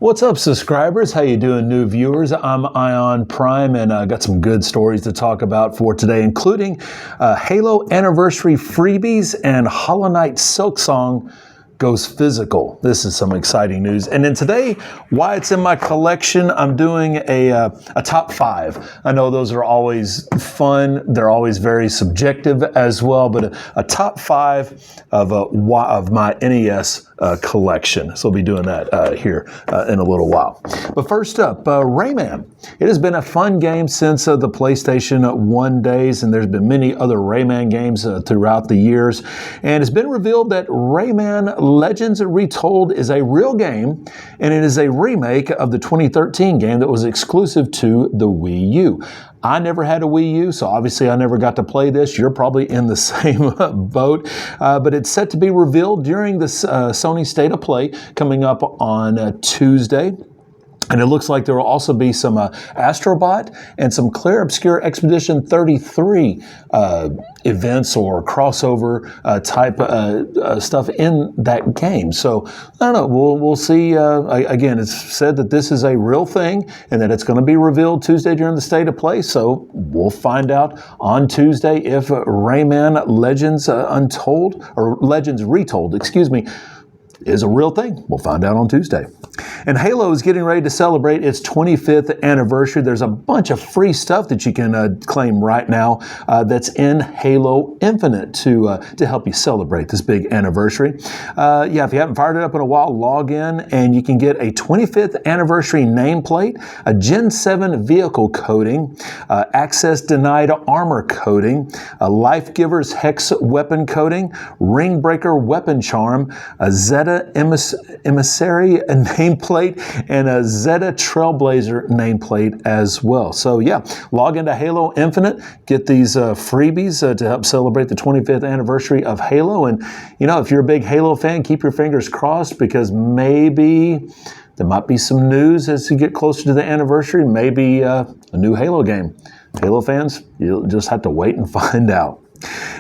What's up, subscribers? How you doing, new viewers? I'm Ion Prime, and I got some good stories to talk about for today, including Halo Anniversary Freebies and Hollow Knight Silksong goes physical. This is some exciting news. And then today, why it's in my collection, I'm doing a top 5. I know those are always fun. They're always very subjective as well, but a top 5 of my NES collection. So we'll be doing that here in a little while. But first up, Rayman. It has been a fun game since the PlayStation 1 days, and there's been many other Rayman games throughout the years. And it's been revealed that Rayman Legends Retold is a real game, and it is a remake of the 2013 game that was exclusive to the Wii U. I never had a Wii U, so obviously I never got to play this. You're probably in the same boat, but it's set to be revealed during the Sony State of Play coming up on Tuesday. And it looks like there will also be some Astrobot and some Clair Obscure Expedition 33 events or crossover type stuff in that game. So I don't know. We'll see. Again, it's said that this is a real thing and that it's going to be revealed Tuesday during the State of Play. So we'll find out on Tuesday if Rayman Legends Untold or Legends Retold, excuse me, is a real thing. We'll find out on Tuesday. And Halo is getting ready to celebrate its 25th anniversary. There's a bunch of free stuff that you can claim right now that's in Halo Infinite to help you celebrate this big anniversary. Yeah, if you haven't fired it up in a while, log in and you can get a 25th anniversary nameplate, a Gen 7 vehicle coating, access denied armor coating, a Life Giver's Hex weapon coating, Ring Breaker weapon charm, a Zeta Emissary nameplate, and a Zeta Trailblazer nameplate as well. So yeah, log into Halo Infinite, get these freebies to help celebrate the 25th anniversary of Halo. And you know, if you're a big Halo fan, keep your fingers crossed because maybe there might be some news as you get closer to the anniversary, maybe a new Halo game. Halo fans, you'll just have to wait and find out.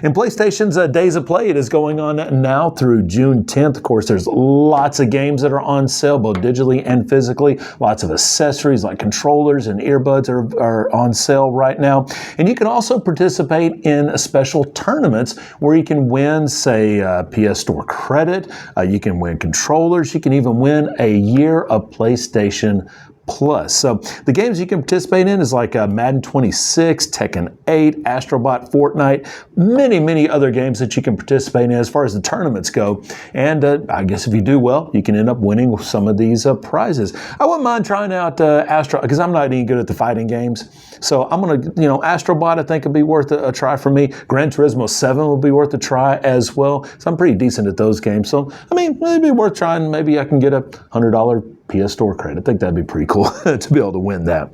In PlayStation's Days of Play, it is going on now through June 10th. Of course, there's lots of games that are on sale, both digitally and physically. Lots of accessories like controllers and earbuds are on sale right now. And you can also participate in special tournaments where you can win, say, PS Store credit. You can win controllers. You can even win a year of PlayStation Plus. So the games you can participate in is like Madden 26, Tekken 8, Astrobot, Fortnite, many other games that you can participate in as far as the tournaments go. And I guess if you do well, you can end up winning some of these prizes. I wouldn't mind trying out Astro, because I'm not any good at the fighting games. So I'm going to, Astrobot I think would be worth a try for me. Gran Turismo 7 would be worth a try as well. So I'm pretty decent at those games. So, I mean, it'd be worth trying. Maybe I can get a $100 PS Store credit. I think that'd be pretty cool to be able to win that.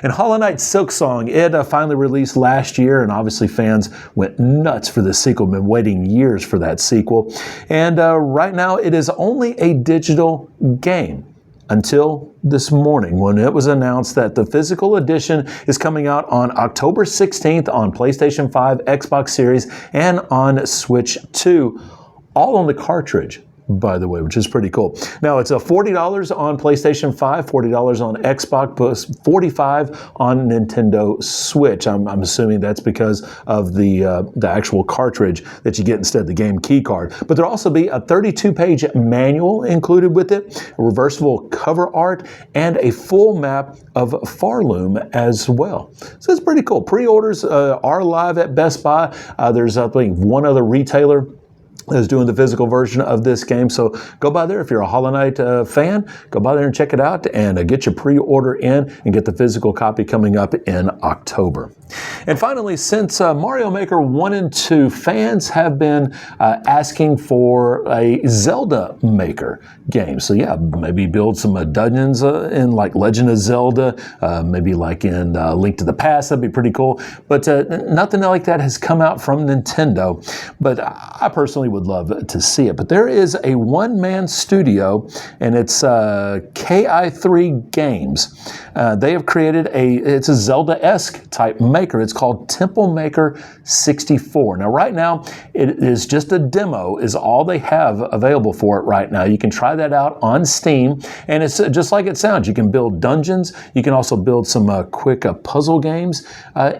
And Hollow Knight Silksong, it finally released last year, and obviously fans went nuts for the sequel. Been waiting years for that sequel. And right now it is only a digital game until this morning when it was announced that the physical edition is coming out on October 16th on PlayStation 5, Xbox Series, and on Switch 2, all on the cartridge, by the way, which is pretty cool. Now, it's $40 on PlayStation 5, $40 on Xbox, plus $45 on Nintendo Switch. I'm assuming that's because of the actual cartridge that you get instead of the game key card. But there'll also be a 32-page manual included with it, a reversible cover art, and a full map of Farloom as well. So it's pretty cool. Pre-orders are live at Best Buy. There's, I think, one other retailer is doing the physical version of this game. So go by there if you're a Hollow Knight fan. Go by there and check it out and get your pre-order in and get the physical copy coming up in October. And finally, since Mario Maker 1 and 2, fans have been asking for a Zelda Maker game. So yeah, maybe build some dungeons in like Legend of Zelda, maybe like in Link to the Past. That'd be pretty cool. But nothing like that has come out from Nintendo. But I personally would love to see it. But there is a one-man studio, and it's KI3 Games. They have created it's a Zelda-esque type maker. It's called Temple Maker 64. Now, right now, it is just a demo is all they have available for it right now. You can try that out on Steam, and it's just like it sounds. You can build dungeons. You can also build some quick puzzle games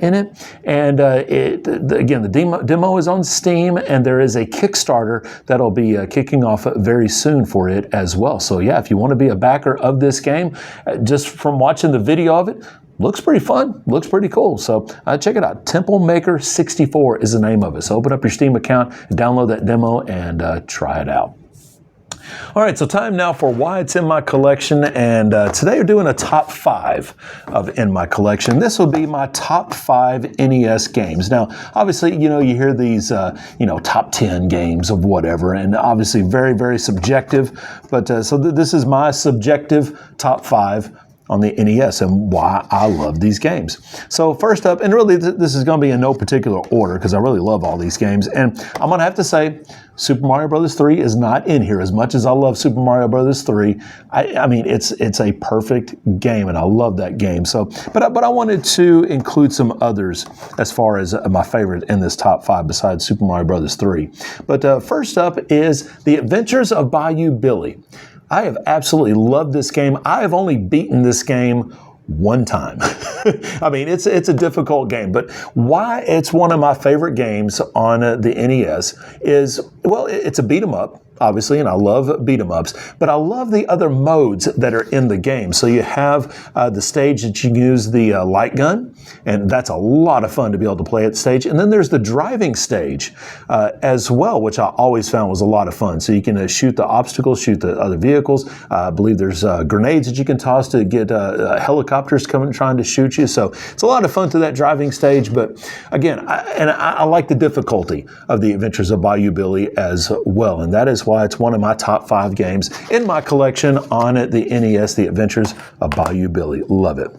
in it. And again, the demo is on Steam, and there is a Kickstarter that'll be kicking off very soon for it as well. So yeah, if you want to be a backer of this game, just from watching the video of it, looks pretty fun, looks pretty cool. So check it out. Temple Maker 64 is the name of it. So open up your Steam account, download that demo, and try it out. All right, so time now for why it's in my collection, and today we're doing a top 5 of in my collection. This will be my top 5 NES games. Now, obviously, you hear these, top 10 games of whatever, and obviously very, very subjective, but so this is my subjective top 5 on the NES and why I love these games. So first up, and really this is going to be in no particular order because I really love all these games, and I'm going to have to say Super Mario Bros. 3 is not in here. As much as I love Super Mario Bros. 3, I mean it's a perfect game, and I love that game. So, but I wanted to include some others as far as my favorite in this top 5 besides Super Mario Bros. 3. But first up is The Adventures of Bayou Billy. I have absolutely loved this game. I have only beaten this game one time. I mean, it's a difficult game, but why it's one of my favorite games on the NES is, well, it's a beat 'em up, obviously, and I love beat 'em ups, but I love the other modes that are in the game. So you have the stage that you can use the light gun, and that's a lot of fun to be able to play at the stage. And then there's the driving stage as well, which I always found was a lot of fun. So you can shoot the obstacles, shoot the other vehicles. I believe there's grenades that you can toss to get helicopters coming trying to shoot you. So it's a lot of fun to that driving stage. But again, I like the difficulty of The Adventures of Bayou Billy as well, and that is why it's one of my top 5 games in my collection on the NES, The Adventures of Bayou Billy. Love it.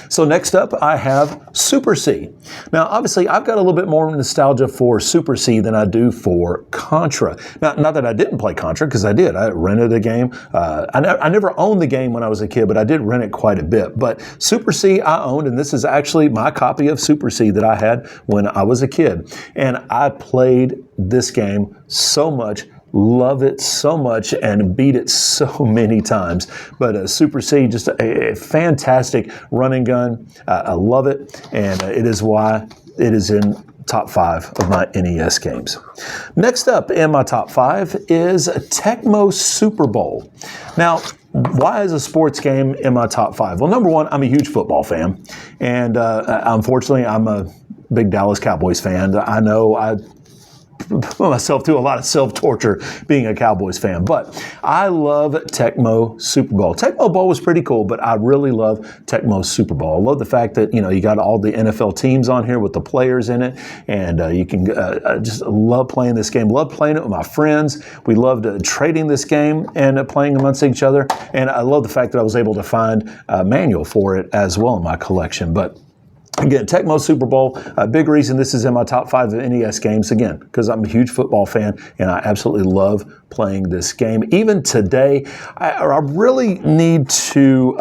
So next up, I have Super C. Now, obviously, I've got a little bit more nostalgia for Super C than I do for Contra. Now, not that I didn't play Contra, because I did. I rented a game. I never owned the game when I was a kid, but I did rent it quite a bit. But Super C I owned, and this is actually my copy of Super C that I had when I was a kid. And I played this game so much, love it so much, and beat it so many times. But Super C, just a fantastic run and gun. I love it, and it is why it is in top 5 of my NES games. Next up in my top 5 is Tecmo Super Bowl. Now, why is a sports game in my top 5? Well, number one, I'm a huge football fan, and unfortunately, I'm a big Dallas Cowboys fan. I know I put myself through a lot of self-torture being a Cowboys fan, but I love Tecmo Super Bowl. Tecmo Bowl was pretty cool, but I really love Tecmo Super Bowl. I love the fact that, you got all the NFL teams on here with the players in it, and you can just love playing this game. Love playing it with my friends. We loved trading this game and playing amongst each other, and I love the fact that I was able to find a manual for it as well in my collection. But again, Tecmo Super Bowl, a big reason this is in my top 5 of NES games, again, because I'm a huge football fan and I absolutely love playing this game. Even today, I really need to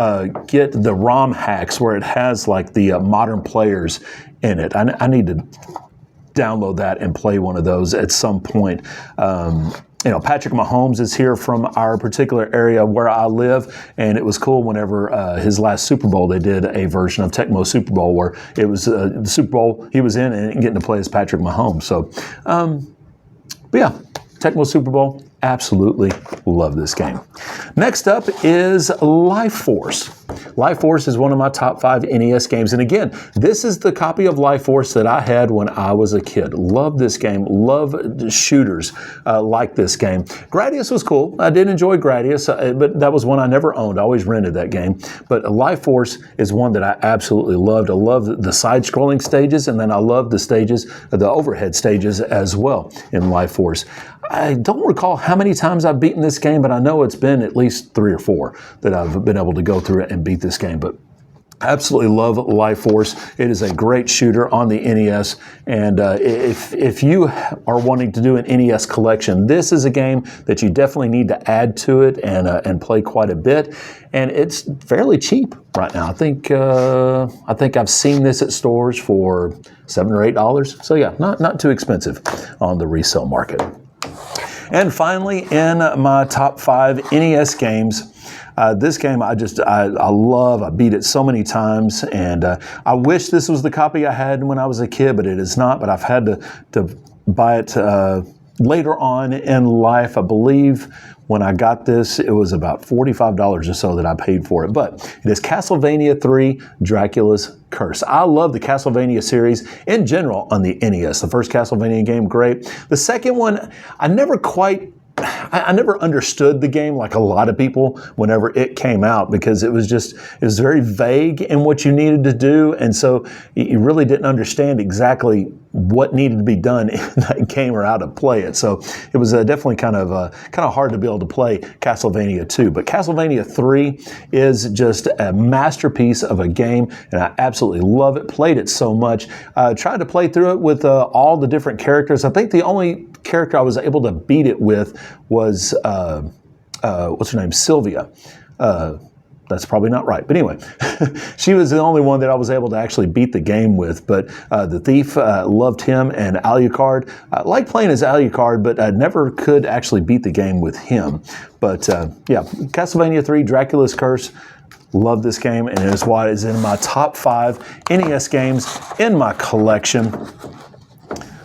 get the ROM hacks where it has like the modern players in it. I need to download that and play one of those at some point. Patrick Mahomes is here from our particular area where I live, and it was cool whenever his last Super Bowl, they did a version of Tecmo Super Bowl where it was the Super Bowl he was in and getting to play as Patrick Mahomes. So, but yeah, Tecmo Super Bowl, absolutely love this game. Next up is Life Force. Life Force is one of my top 5 NES games. And again, this is the copy of Life Force that I had when I was a kid. Love this game. Love shooters like this game. Gradius was cool. I did enjoy Gradius, but that was one I never owned. I always rented that game. But Life Force is one that I absolutely loved. I love the side-scrolling stages, and then I love the stages, the overhead stages as well in Life Force. I don't recall how many times I've beaten this game, but I know it's been at least 3 or 4 that I've been able to go through it and beat this game. But Absolutely love Life Force. It is a great shooter on the NES, and if you are wanting to do an NES collection, this is a game that you definitely need to add to it and play quite a bit. And it's fairly cheap right now. I think I've seen this at stores for $7 or $8. So yeah, not too expensive on the resale market. And finally, in my top 5 NES games. This game I love. I beat it so many times, and I wish this was the copy I had when I was a kid, but it is not. But I've had to buy it later on in life. I believe when I got this, it was about $45 or so that I paid for it. But it is Castlevania 3, Dracula's Curse. I love the Castlevania series in general on the NES. The first Castlevania game, great. The second one, I never understood the game like a lot of people whenever it came out, because it was very vague in what you needed to do, and so you really didn't understand exactly what needed to be done in that game or how to play it. So it was definitely kind of hard to be able to play Castlevania 2. But Castlevania 3 is just a masterpiece of a game, and I absolutely love it. Played it so much. Tried to play through it with all the different characters. I think the only character I was able to beat it with was what's her name? Sylvia. That's probably not right. But anyway, she was the only one that I was able to actually beat the game with. But the Thief, loved him, and Alucard. I like playing as Alucard, but I never could actually beat the game with him. But yeah, Castlevania 3, Dracula's Curse. Love this game, and it is why it is in my top 5 NES games in my collection.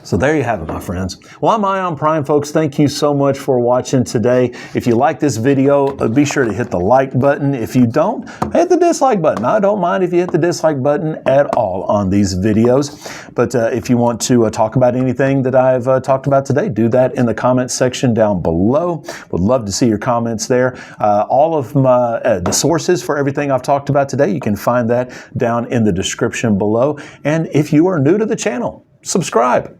So there you have it, my friends. Well, I'm Ion Prime, folks. Thank you so much for watching today. If you like this video, be sure to hit the like button. If you don't, hit the dislike button. I don't mind if you hit the dislike button at all on these videos. But if you want to talk about anything that I've talked about today, do that in the comments section down below. Would love to see your comments there. All of my the sources for everything I've talked about today, you can find that down in the description below. And if you are new to the channel, subscribe.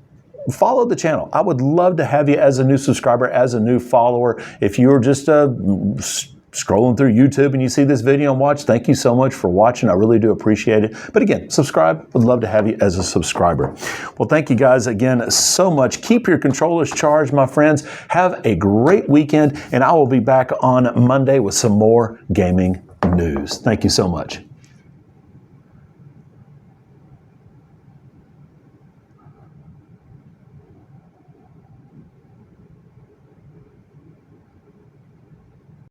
Follow the channel. I would love to have you as a new subscriber, as a new follower. If you're just scrolling through YouTube and you see this video and watch, thank you so much for watching. I really do appreciate it. But again, subscribe. Would love to have you as a subscriber. Well, thank you guys again so much. Keep your controllers charged, my friends. Have a great weekend, and I will be back on Monday with some more gaming news. Thank you so much.